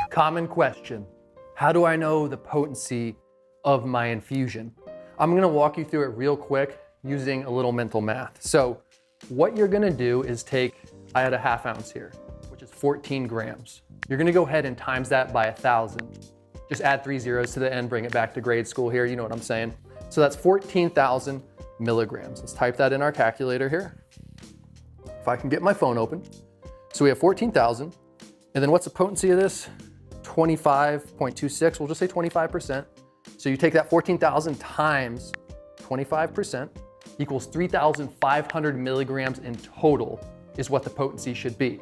Common question. How do I know the potency of my infusion? I'm gonna walk you through it real quick using a little mental math. So what you're gonna do is I had a ½ ounce here, which is 14 grams. You're gonna go ahead and times that by 1,000. Just add 3 zeros to the end, bring it back to grade school here, you know what I'm saying. So that's 14,000 milligrams. Let's type that in our calculator here. If I can get my phone open. So we have 14,000, and then what's the potency of this? 25.26, we'll just say 25%. So you take that 14,000 times 25% equals 3,500 milligrams in total is what the potency should be.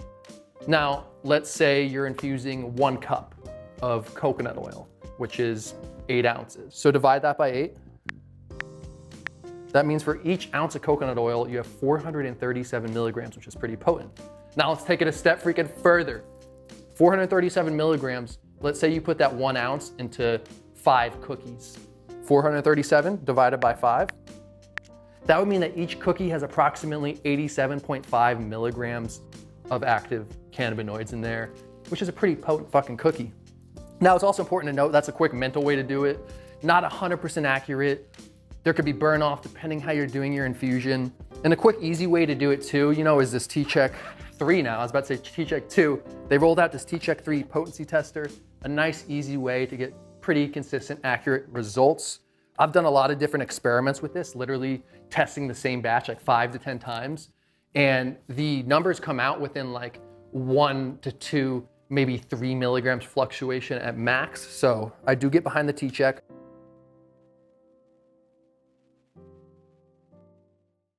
Now, let's say you're infusing 1 cup of coconut oil, which is 8 ounces. So divide that by 8. That means for each ounce of coconut oil, you have 437 milligrams, which is pretty potent. Now let's take it a step freaking further. 437 milligrams, let's say you put that 1 ounce into 5 cookies. 437 divided by 5. That would mean that each cookie has approximately 87.5 milligrams of active cannabinoids in there, which is a pretty potent fucking cookie. Now it's also important to note, that's a quick mental way to do it. Not 100% accurate. There could be burn off depending how you're doing your infusion. And a quick easy way to do it too, is this T-Check 3 now. I was about to say T-Check 2. They rolled out this T-Check 3 Potency Tester, a nice easy way to get pretty consistent, accurate results. I've done a lot of different experiments with this, literally testing the same batch like 5 to 10 times. And the numbers come out within like 1 to 2, maybe 3 milligrams fluctuation at max. So I do get behind the T-Check.